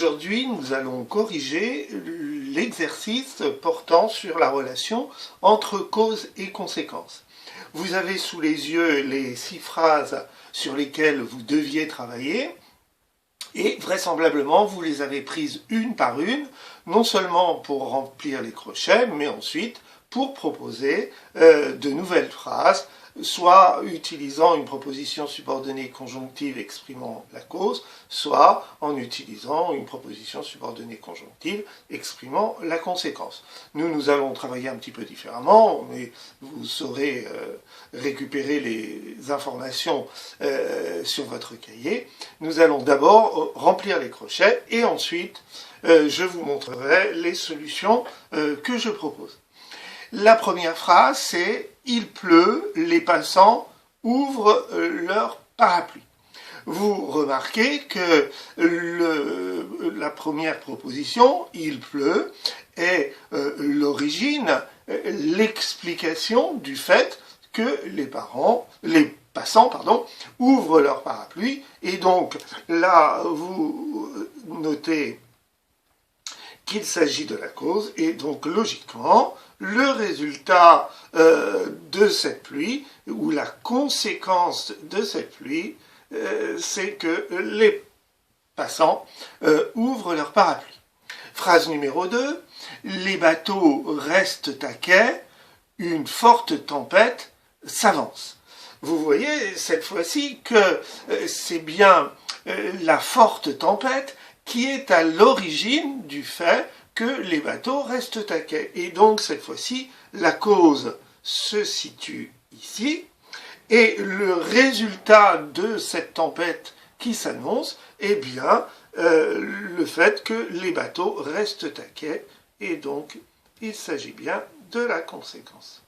Aujourd'hui, nous allons corriger l'exercice portant sur la relation entre cause et conséquence. Vous avez sous les yeux les 6 phrases sur lesquelles vous deviez travailler et vraisemblablement vous les avez prises une par une, non seulement pour remplir les crochets, mais ensuite pour proposer de nouvelles phrases, soit utilisant une proposition subordonnée conjonctive exprimant la cause, soit en utilisant une proposition subordonnée conjonctive exprimant la conséquence. Nous allons travailler un petit peu différemment, mais vous saurez récupérer les informations sur votre cahier. Nous allons d'abord remplir les crochets et ensuite je vous montrerai les solutions que je propose. La première phrase, c'est « Il pleut, les passants ouvrent leur parapluie ». Vous remarquez que la première proposition, « Il pleut », est l'origine, l'explication du fait que les passants ouvrent leur parapluie. Et donc là, vous notez qu'il s'agit de la cause, et donc logiquement, le résultat de cette pluie, ou la conséquence de cette pluie, c'est que les passants ouvrent leur parapluie. Phrase numéro 2, les bateaux restent à quai, une forte tempête s'avance. Vous voyez cette fois-ci que c'est bien la forte tempête qui est à l'origine du fait que les bateaux restent à quai. Et donc, cette fois-ci, la cause se situe ici, et le résultat de cette tempête qui s'annonce, est bien le fait que les bateaux restent à quai, et donc, il s'agit bien de la conséquence.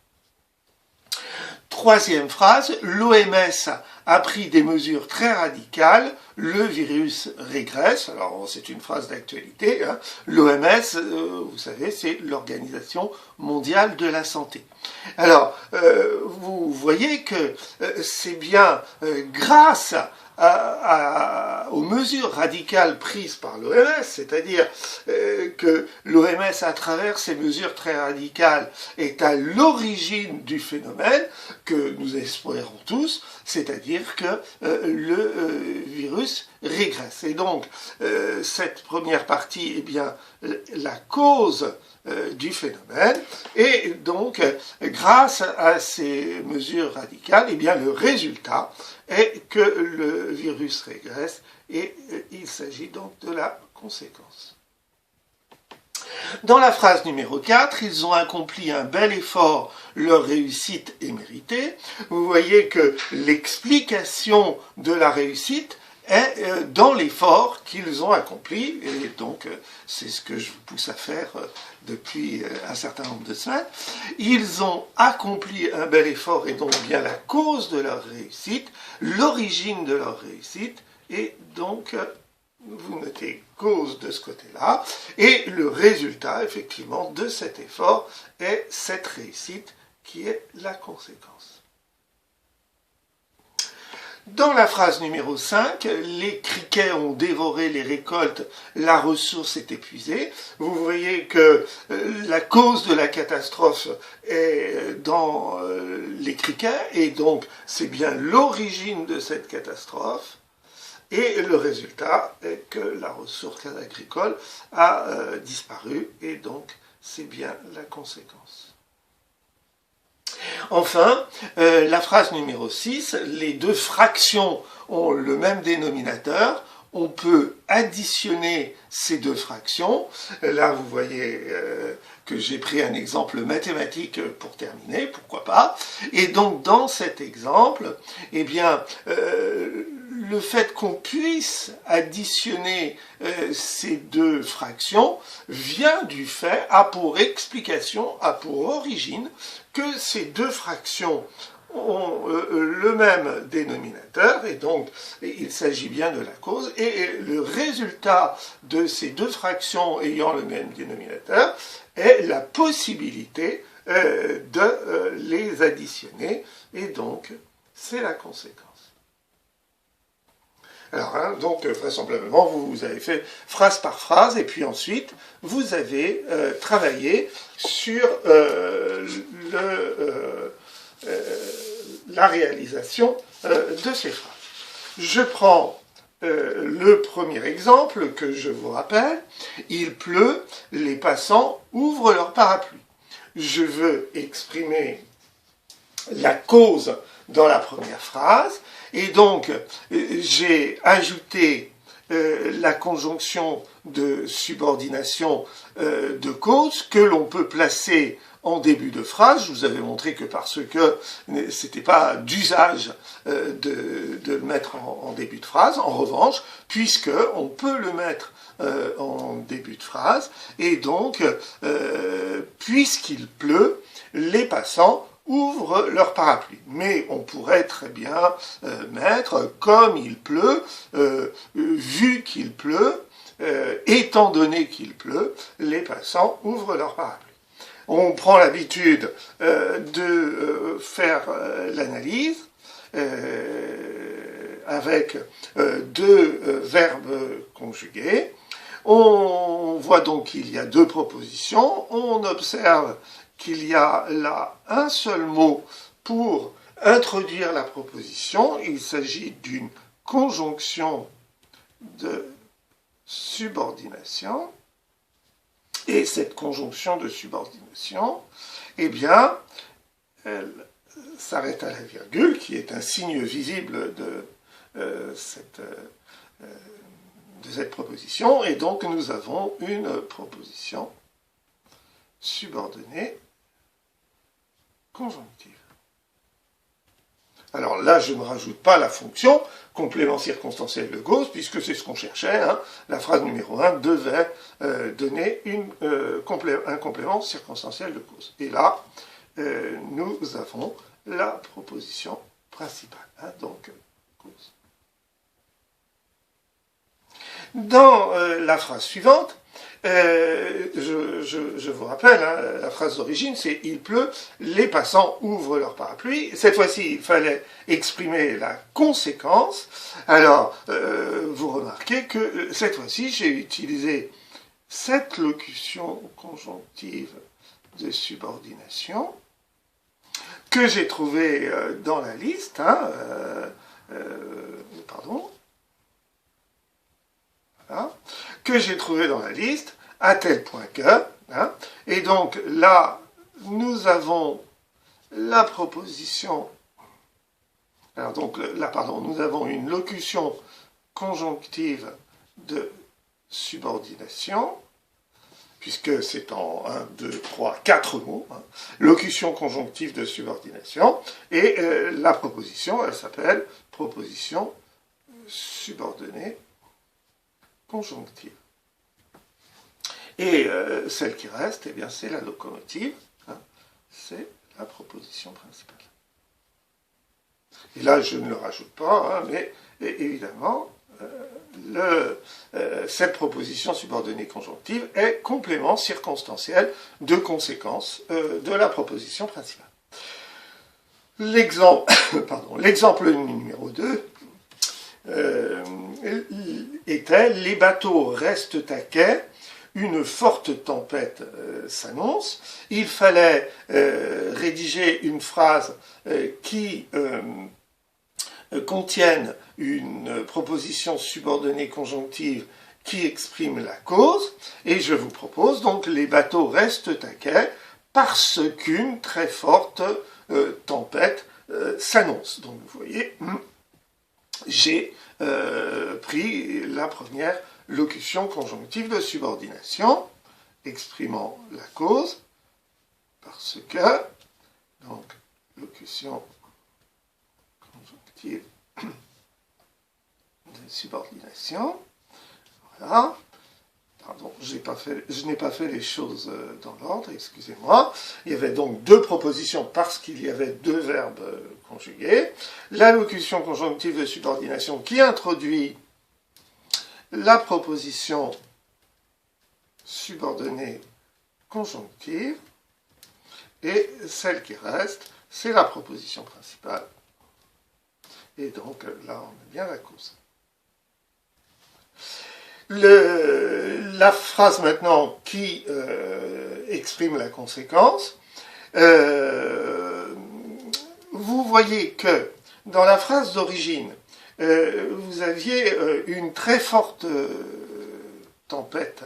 Troisième phrase, l'OMS a pris des mesures très radicales, le virus régresse. Alors c'est une phrase d'actualité, hein. L'OMS, vous savez, c'est l'Organisation mondiale de la santé. Alors, vous voyez que c'est bien grâce aux mesures radicales prises par l'OMS, c'est-à-dire que l'OMS, à travers ces mesures très radicales, est à l'origine du phénomène que nous espérons tous, c'est-à-dire que le virus régresse. Et donc, cette première partie est bien la cause du phénomène, et donc, grâce à ces mesures radicales, eh bien, le résultat est que le virus régresse, et il s'agit donc de la conséquence. Dans la phrase numéro 4, ils ont accompli un bel effort, leur réussite est méritée. Vous voyez que l'explication de la réussite est dans l'effort qu'ils ont accompli, et donc c'est ce que je vous pousse à faire depuis un certain nombre de semaines. Ils ont accompli un bel effort, et donc bien la cause de leur réussite, l'origine de leur réussite, et donc vous notez cause de ce côté-là, et le résultat, effectivement, de cet effort est cette réussite qui est la conséquence. Dans la phrase numéro 5, les criquets ont dévoré les récoltes, la ressource est épuisée. Vous voyez que la cause de la catastrophe est dans les criquets, et donc c'est bien l'origine de cette catastrophe. Et le résultat est que la ressource agricole a disparu, et donc c'est bien la conséquence. Enfin, la phrase numéro 6, les deux fractions ont le même dénominateur. On peut additionner ces deux fractions. Là, vous voyez que j'ai pris un exemple mathématique pour terminer, pourquoi pas. Et donc, dans cet exemple, eh bien, le fait qu'on puisse additionner ces deux fractions vient du fait, a pour explication, a pour origine, que ces deux fractions ont le même dénominateur, et donc il s'agit bien de la cause, et le résultat de ces deux fractions ayant le même dénominateur est la possibilité de les additionner, et donc c'est la conséquence. Alors, hein, donc, vraisemblablement, vous avez fait phrase par phrase, et puis ensuite, vous avez travaillé sur la réalisation de ces phrases. Je prends le premier exemple que je vous rappelle. Il pleut, les passants ouvrent leur parapluie. Je veux exprimer la cause dans la première phrase, et donc j'ai ajouté la conjonction de subordination de cause que l'on peut placer en début de phrase. Je vous avais montré que parce que c'était pas d'usage de le mettre en début de phrase. En revanche, puisque on peut le mettre en début de phrase, et donc puisqu'il pleut, les passants ouvrent leur parapluie. Mais on pourrait très bien mettre comme il pleut, vu qu'il pleut, étant donné qu'il pleut, les passants ouvrent leur parapluie. On prend l'habitude de faire l'analyse avec deux verbes conjugués. On voit donc qu'il y a deux propositions. On observe qu'il y a là un seul mot pour introduire la proposition. Il s'agit d'une conjonction de subordination. Et cette conjonction de subordination, eh bien, elle s'arrête à la virgule, qui est un signe visible de cette proposition, et donc nous avons une proposition subordonnée conjonctive. Alors là, je ne rajoute pas la fonction complément circonstanciel de cause, puisque c'est ce qu'on cherchait. Hein. La phrase numéro 1 devait donner un complément circonstanciel de cause. Et là, nous avons la proposition principale. Hein, donc, cause. Dans la phrase suivante, je vous rappelle, hein, la phrase d'origine, c'est « Il pleut, les passants ouvrent leur parapluie ». Cette fois-ci, il fallait exprimer la conséquence. Alors, vous remarquez que cette fois-ci, j'ai utilisé cette locution conjonctive de subordination que j'ai trouvée dans la liste. Hein, pardon. Hein, que j'ai trouvé dans la liste, à tel point que, hein, et donc là, nous avons la proposition, alors donc là, pardon, nous avons une locution conjonctive de subordination, puisque c'est en 1, 2, 3, 4 mots, hein, locution conjonctive de subordination, et la proposition, elle s'appelle proposition subordonnée conjonctive. Et celle qui reste, eh bien, c'est la locomotive, hein, c'est la proposition principale. Et là, je ne le rajoute pas, hein, mais évidemment, cette proposition subordonnée conjonctive est complément circonstanciel de conséquence de la proposition principale. L'exemple numéro 2, était « Les bateaux restent à quai, une forte tempête s'annonce ». Il fallait rédiger une phrase qui contienne une proposition subordonnée conjonctive qui exprime la cause, et je vous propose donc « Les bateaux restent à quai parce qu'une très forte tempête s'annonce ». Donc vous voyez, j'ai pris la première locution conjonctive de subordination, exprimant la cause, parce que, donc, locution conjonctive de subordination, voilà. Pardon, je n'ai pas fait les choses dans l'ordre, excusez-moi. Il y avait donc deux propositions parce qu'il y avait deux verbes conjugués. La locution conjonctive de subordination qui introduit la proposition subordonnée conjonctive. Et celle qui reste, c'est la proposition principale. Et donc là, on a bien la cause. La phrase maintenant qui exprime la conséquence, vous voyez que dans la phrase d'origine, vous aviez une très forte tempête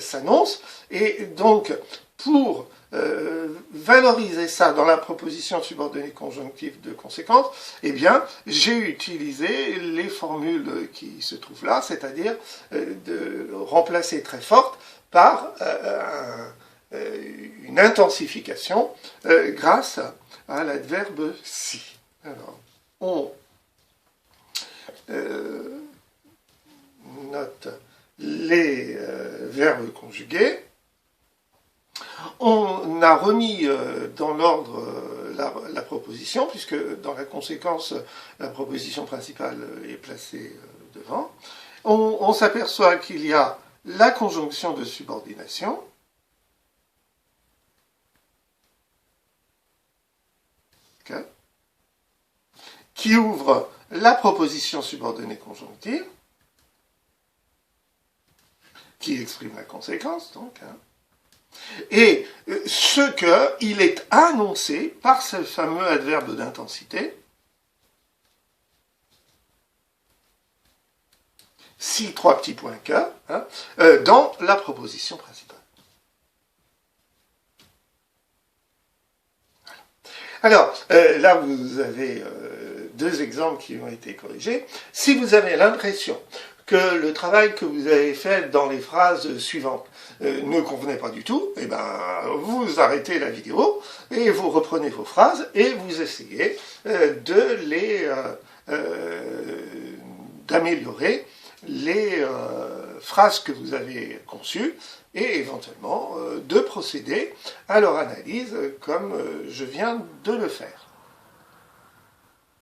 s'annonce, et donc pour valoriser ça dans la proposition subordonnée conjonctive de conséquence, eh bien, j'ai utilisé les formules qui se trouvent là, c'est-à-dire de remplacer très forte par une intensification grâce à l'adverbe si. Alors, on note les verbes conjugués. On a remis dans l'ordre la proposition, puisque dans la conséquence, la proposition principale est placée devant. On s'aperçoit qu'il y a la conjonction de subordination, okay, qui ouvre la proposition subordonnée conjonctive, qui exprime la conséquence, donc, hein. Et ce qu'il est annoncé par ce fameux adverbe d'intensité, si trois petits points que, hein, dans la proposition principale. Alors, là vous avez deux exemples qui ont été corrigés. Si vous avez l'impression que le travail que vous avez fait dans les phrases suivantes ne convenait pas du tout, eh ben, vous arrêtez la vidéo et vous reprenez vos phrases et vous essayez d'améliorer les phrases que vous avez conçues et éventuellement de procéder à leur analyse comme je viens de le faire.